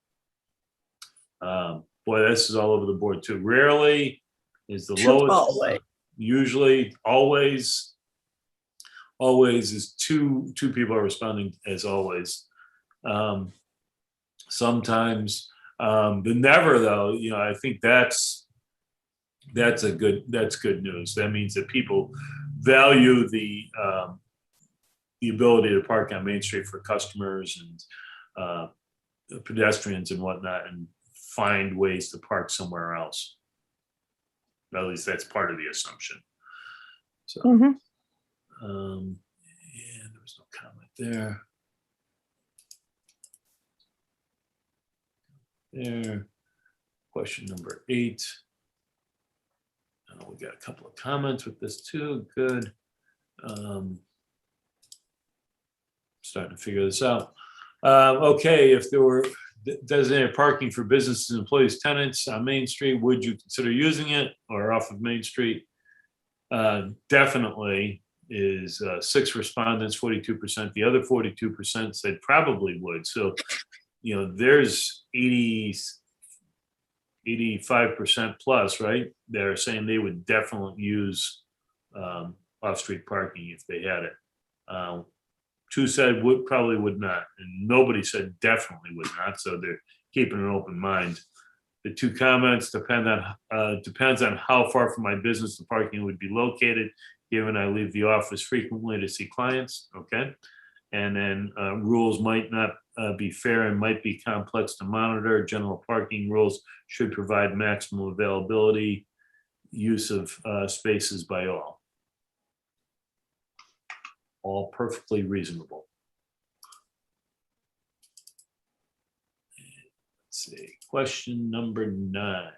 Boy, this is all over the board too. Rarely is the lowest. Chipotle. Usually, always is two people are responding as always. Sometimes, but never though. I think that's good news. That means that people value the ability to park on Main Street for customers and pedestrians and whatnot, and find ways to park somewhere else. At least that's part of the assumption. So, Mhm. and there was no comment there. There. Question number 8. We got a couple of comments with this too. Good. Starting to figure this out. Okay, if there were designated parking for businesses, employees, tenants on Main Street, would you consider using it, or off of Main Street? Definitely is 6 respondents, 42%. The other 42% said probably would. So, there's 85% plus, right? They're saying they would definitely use off-street parking if they had it. 2 said probably would not, and nobody said definitely would not. So they're keeping an open mind. The 2 comments depends on how far from my business the parking would be located, given I leave the office frequently to see clients. Okay. And then rules might not be fair and might be complex to monitor. General parking rules should provide maximum availability, use of spaces by all. All perfectly reasonable. Let's see, question number 9.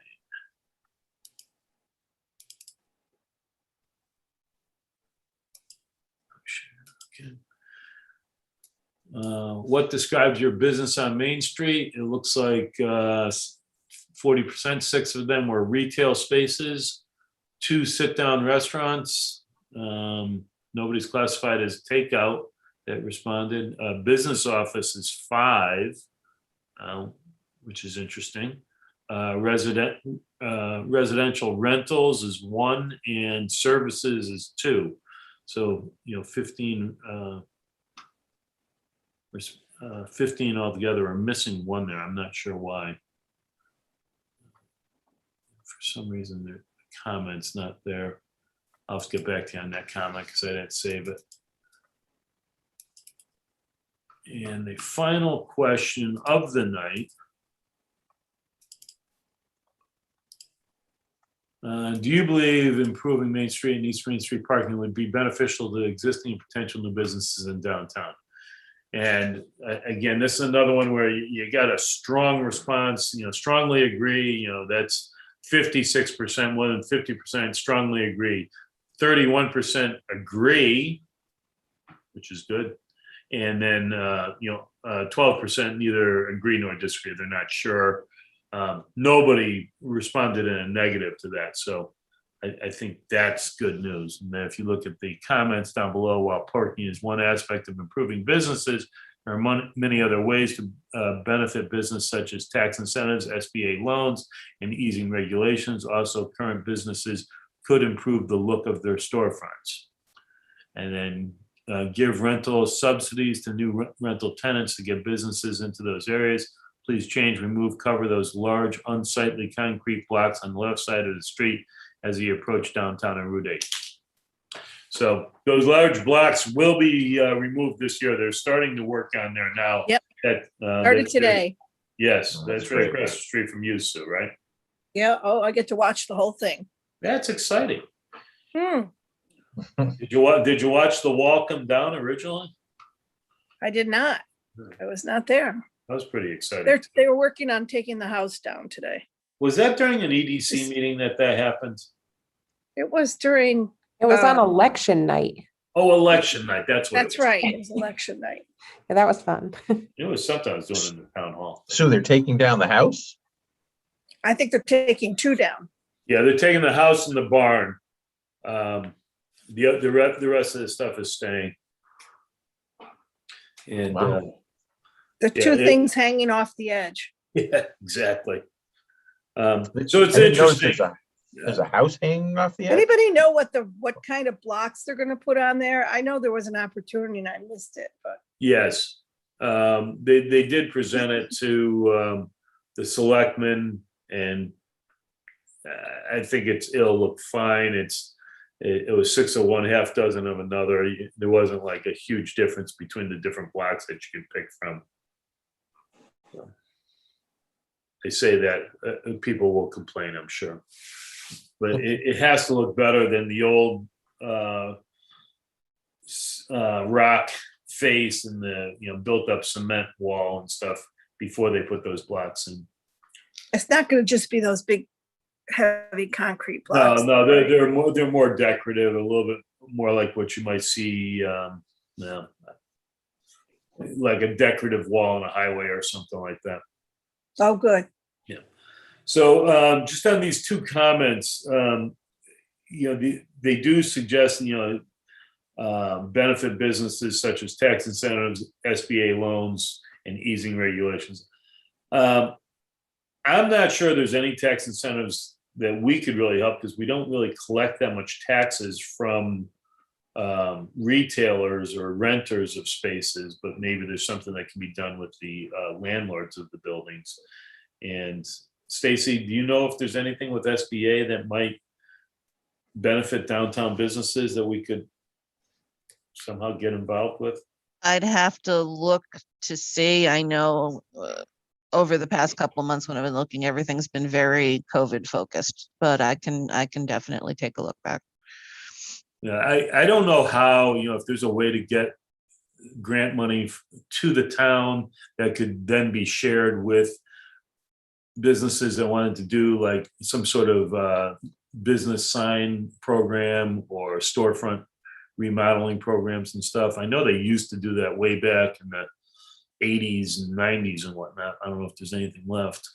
Okay. What describes your business on Main Street? It looks like 40%, 6 of them were retail spaces, 2 sit-down restaurants. Nobody's classified as takeout that responded. Business office is 5, which is interesting. Residential rentals is 1, and services is 2. So 15 altogether are missing 1 there. I'm not sure why. For some reason, the comment's not there. I'll have to get back to you on that comment because I didn't save it. And the final question of the night. Do you believe improving Main Street and East Main Street parking would be beneficial to existing and potential new businesses in downtown? And again, this is another one where you got a strong response, strongly agree, that's 56%, more than 50% strongly agree. 31% agree, which is good. And then, 12% neither agree nor disagree. They're not sure. Nobody responded in a negative to that. So I think that's good news. And then if you look at the comments down below, while parking is one aspect of improving businesses, there are many other ways to benefit business, such as tax incentives, SBA loans, and easing regulations. Also, current businesses could improve the look of their storefronts. And then give rental subsidies to new rental tenants to get businesses into those areas. Please change, remove, cover those large unsightly concrete blocks on the left side of the street as you approach downtown and Route 8. So those large blocks will be removed this year. They're starting to work on there now. Yep. Started today. Yes, Oh, that's that's right great. across the street from you, Sue, right? Yeah. Oh, I get to watch the whole thing. That's exciting. Hmm. Did you watch the wall come down originally? I did not. I was not there. That was pretty exciting. They were working on taking the house down today. Was that during an EDC meeting that happened? It was during, It was on Um, election night. Oh, election night, that's what it that's was. right, it was election night. Yeah, that was fun. It was something I was doing in the town hall. So they're taking down the house? I think they're taking 2 down. Yeah, they're taking the house and the barn. The rest of the stuff is staying. And, Wow. The Yeah, 2 it- things hanging off the edge. yeah, exactly. So I it's didn't notice interesting. There's a house hanging off the edge? Anybody know what kind of blocks they're gonna put on there? I know there was an opportunity and I missed it, but Yes, they did present it to the selectmen, and I think it'll look fine. It was 6 of one, half dozen of another. There wasn't like a huge difference between the different blocks that you could pick from. So, they say that people will complain, I'm sure, but it has to look better than the old rock face and the built up cement wall and stuff before they put those blocks in. it's not gonna just be those big, heavy concrete blocks. No, they're more decorative, a little bit more like what you might see, like a decorative wall on a highway or something like that. Oh, good. So just on these 2 comments, they do suggest, benefit businesses such as tax incentives, SBA loans, and easing regulations. I'm not sure there's any tax incentives that we could really help because we don't really collect that much taxes from retailers or renters of spaces, but maybe there's something that can be done with the landlords of the buildings. And Stacy, do you know if there's anything with SBA that might benefit downtown businesses that we could somehow get involved with? I'd have to look to see. I know over the past couple of months when I've been looking, everything's been very COVID focused, but I can definitely take a look back. Yeah, I don't know how, if there's a way to get grant money to the town that could then be shared with businesses that wanted to do like some sort of business sign program or storefront remodeling programs and stuff. I know they used to do that way back in the 80s and 90s and whatnot. I don't know if there's anything left.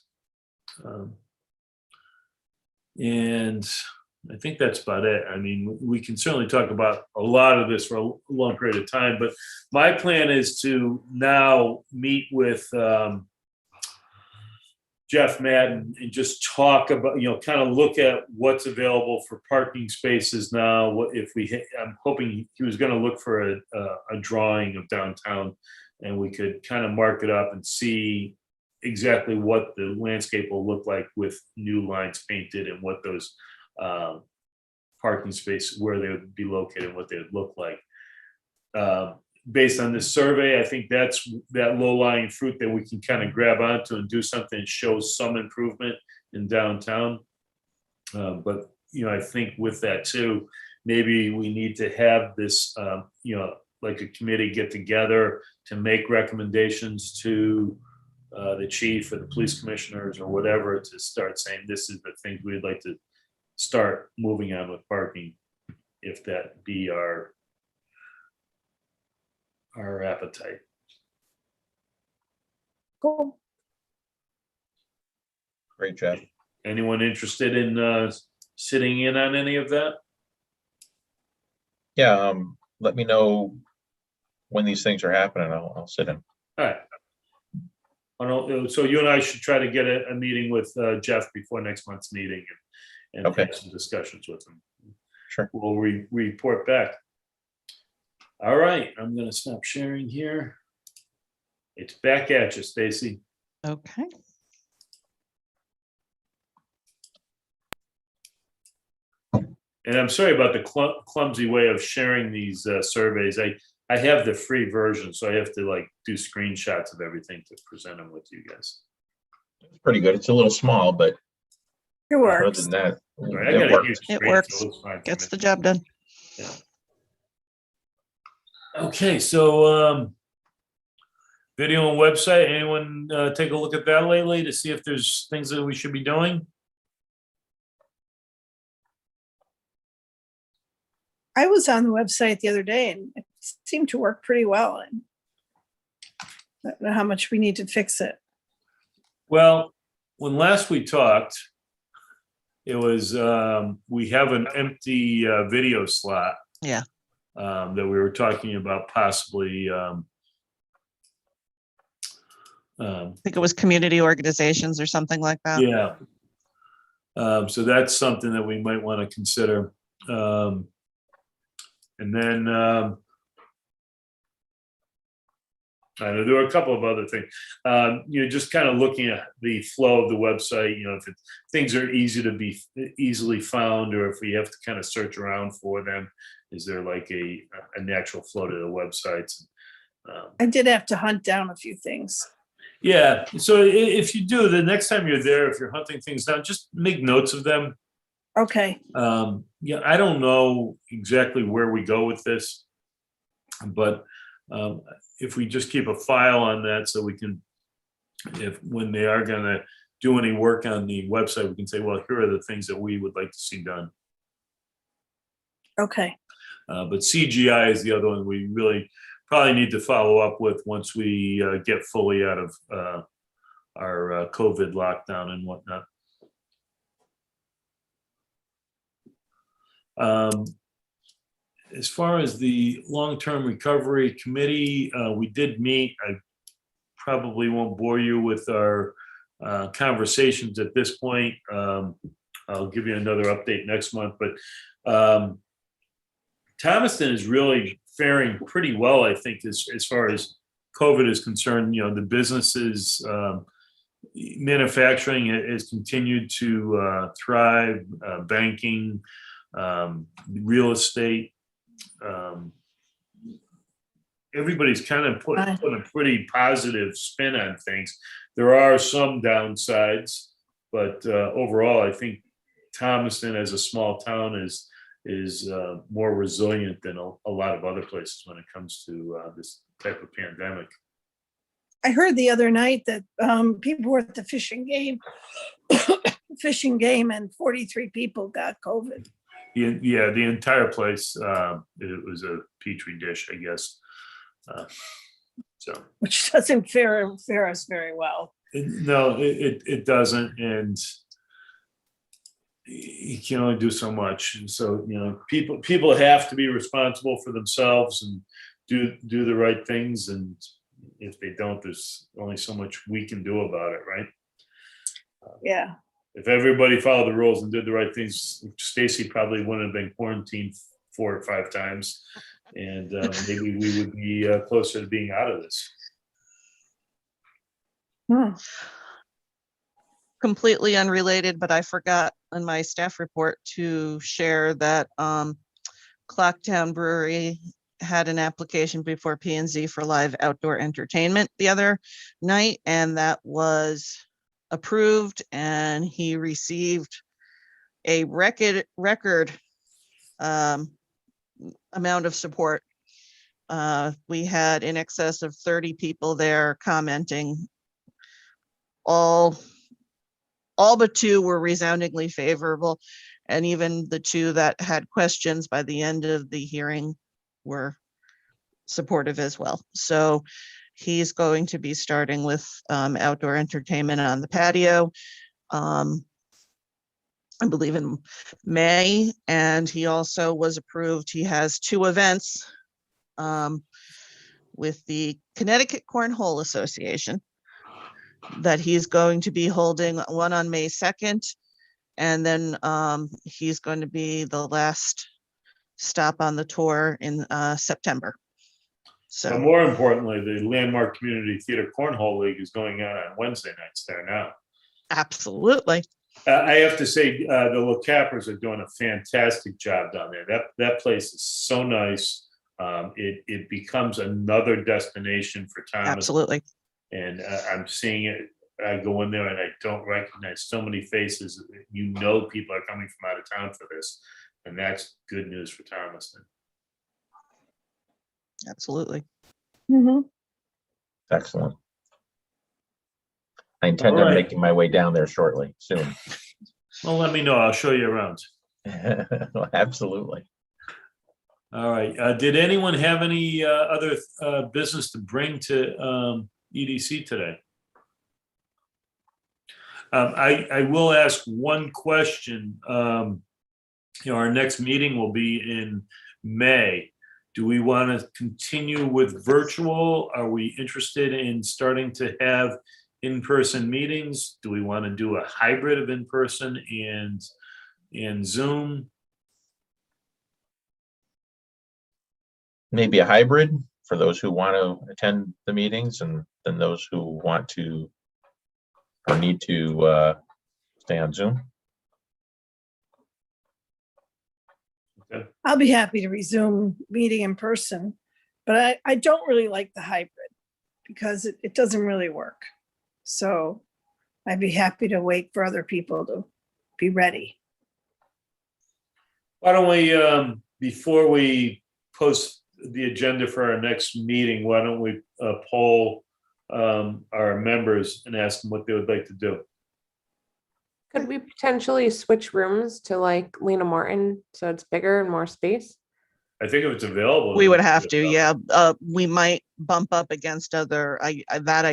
And I think that's about it. I mean, we can certainly talk about a lot of this for a long period of time, but my plan is to now meet with Jeff Madden and just talk about, kind of look at what's available for parking spaces now. What if I'm hoping he was going to look for a drawing of downtown, and we could kind of mark it up and see exactly what the landscape will look like with new lines painted and what those parking spaces, where they would be located and what they would look like. Based on this survey, I think that's that low-lying fruit that we can kind of grab onto and do something that shows some improvement in downtown. But, I think with that too, maybe we need to have this, like a committee get together to make recommendations to the chief or the police commissioners or whatever to start saying, this is the things we'd like to start moving on with parking, if that be our appetite. Cool. Great job. Anyone interested in sitting in on any of that? Yeah, let me know when these things are happening. I'll sit in. All right. So you and I should try to get a meeting with Jeff before next month's meeting and Okay. have some discussions with him. Sure. We'll report back. All right, I'm gonna stop sharing here. It's back at you, Stacy. Okay. And I'm sorry about the clumsy way of sharing these surveys. I have the free version, so I have to like do screenshots of everything to present them with you guys. It's pretty good. It's a little small, but It other works. than that, All right, I it got a works. huge It screen, works. so looks fine for Gets me. the job done. Okay, so Video and website, anyone take a look at that lately to see if there's things that we should be doing? I was on the website the other day and it seemed to work pretty well. And I don't know how much we need to fix it. Well, when last we talked, it was, we have an empty video slot. Yeah. That we were talking about possibly, I think it was community organizations or something like that. yeah. So that's something that we might want to consider. And then, I know there were a couple of other things. Just kind of looking at the flow of the website, if things are easy to be easily found, or if we have to kind of search around for them, is there like a natural flow to the websites? I did have to hunt down a few things. Yeah. So if you do, the next time you're there, if you're hunting things down, just make notes of them. Okay. Yeah, I don't know exactly where we go with this, but if we just keep a file on that, so we can, if when they are going to do any work on the website, we can say, well, here are the things that we would like to see done. Okay. But CGI is the other one we really probably need to follow up with once we get fully out of our COVID lockdown and whatnot. As far as the long-term recovery committee, we did meet. I probably won't bore you with our conversations at this point. I'll give you another update next month, but Thomaston is really faring pretty well, I think, as far as COVID is concerned. The businesses, manufacturing has continued to thrive, banking, real estate. Everybody's kind of putting a pretty positive spin on things. There are some downsides, but overall, I think Thomaston as a small town is more resilient than a lot of other places when it comes to this type of pandemic. I heard the other night that people were at the fishing game and 43 people got COVID. Yeah, the entire place, it was a petri dish, I guess. So, which doesn't fare us very well. No, it doesn't, and you can only do so much. And so, people have to be responsible for themselves and do the right things. And if they don't, there's only so much we can do about it, right? Yeah. If everybody followed the rules and did the right things, Stacy probably wouldn't have been quarantined 4 or 5 times, and maybe we would be closer to being out of this. Completely unrelated, but I forgot in my staff report to share that Clocktown Brewery had an application before P&Z for live outdoor entertainment the other night, and that was approved, and he received a record amount of support. We had in excess of 30 people there commenting. All but 2 were resoundingly favorable, and even the 2 that had questions by the end of the hearing were supportive as well. So he's going to be starting with outdoor entertainment on the patio, I believe in May, and he also was approved. He has 2 events with the Connecticut Cornhole Association that he's going to be holding, one on May 2nd, and then he's going to be the last stop on the tour in September. So, but more importantly, the Landmark Community Theater Cornhole League is going on Wednesday nights there now. absolutely. I have to say, the LeCappers are doing a fantastic job down there. That place is so nice. It becomes another destination for Thomas. Absolutely. And I'm seeing it. I go in there and I don't recognize so many faces. People are coming from out of town for this, and that's good news for Thomaston. Absolutely. Mm-hmm. Excellent. I intend All on right. making my way down there shortly, soon. Well, let me know. I'll show you around. Absolutely. All right. Did anyone have any other business to bring to EDC today? I will ask one question. Our next meeting will be in May. Do we want to continue with virtual? Are we interested in starting to have in-person meetings? Do we want to do a hybrid of in-person and Zoom? Maybe a hybrid for those who want to attend the meetings, and then those who want to or need to stay on Zoom. I'll be happy to resume meeting in person, but I don't really like the hybrid because it doesn't really work. So I'd be happy to wait for other people to be ready. Why don't we, before we post the agenda for our next meeting, why don't we poll our members and ask them what they would like to do? Could we potentially switch rooms to like Lena Martin so it's bigger and more space? I think if it's available. We would have to, yeah. We might bump up against other, I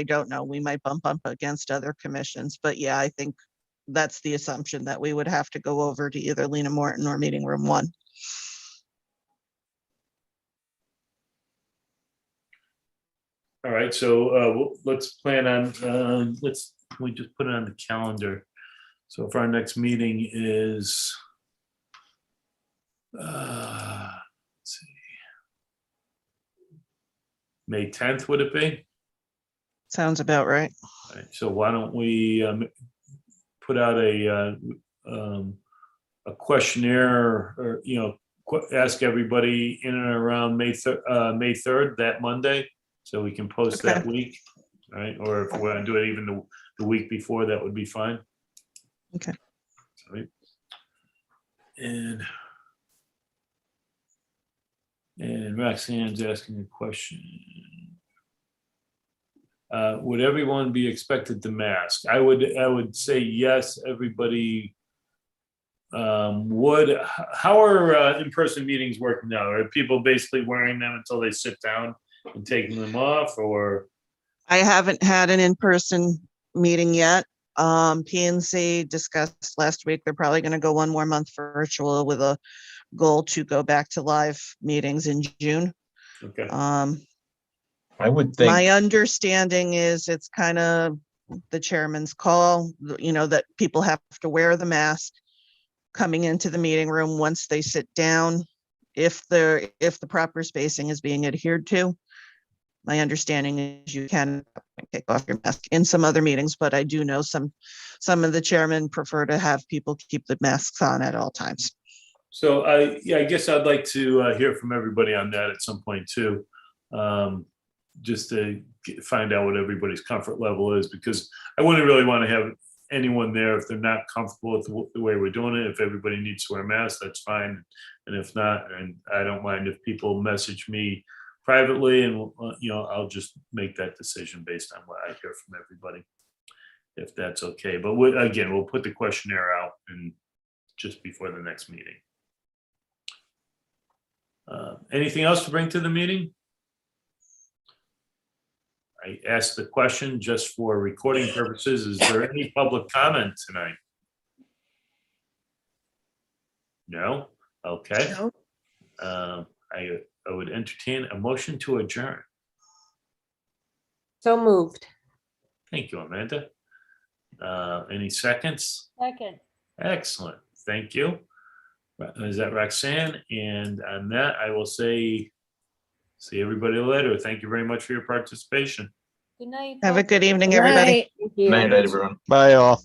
don't know. We might bump up against other commissions, but yeah, I think that's the assumption that we would have to go over to either Lena Morton or Meeting Room 1. All right, so let's plan on, we just put it on the calendar. So if our next meeting is, let's see, May 10th, would it be? Sounds about right. All right, so why don't we put out a questionnaire, or ask everybody in and around May 3rd, that Monday, so we can post that week, all right? Or if we want to do it even the week before, that would be fine. Okay. All right. And Roxanne's asking a question. Would everyone be expected to mask? I would say yes, everybody would. How are in-person meetings working now? Are people basically wearing them until they sit down and taking them off, or? I haven't had an in-person meeting yet. PNC discussed last week, they're probably going to go one more month virtual with a goal to go back to live meetings in June. Okay. I would think. My understanding is it's kind of the chairman's call, that people have to wear the mask coming into the meeting room once they sit down, if the proper spacing is being adhered to. My understanding is you can take off your mask in some other meetings, but I do know some of the chairmen prefer to have people keep the masks on at all times. So I guess I'd like to hear from everybody on that at some point too. Just to find out what everybody's comfort level is, because I wouldn't really want to have anyone there if they're not comfortable with the way we're doing it. If everybody needs to wear a mask, that's fine. And if not, and I don't mind if people message me privately, and I'll just make that decision based on what I hear from everybody, if that's okay. But again, we'll put the questionnaire out and just before the next meeting. Anything else to bring to the meeting? I asked the question just for recording purposes. Is there any public comment tonight? No? Okay. No. I would entertain a motion to adjourn. So moved. Thank you, Amanda. Any seconds? Second. Excellent. Thank you. Is that Roxanne? And on that, I will say, see everybody later. Thank you very much for your participation. Good night. Have a good evening, Good everybody. night. Thank you. Good night, everyone. Bye all.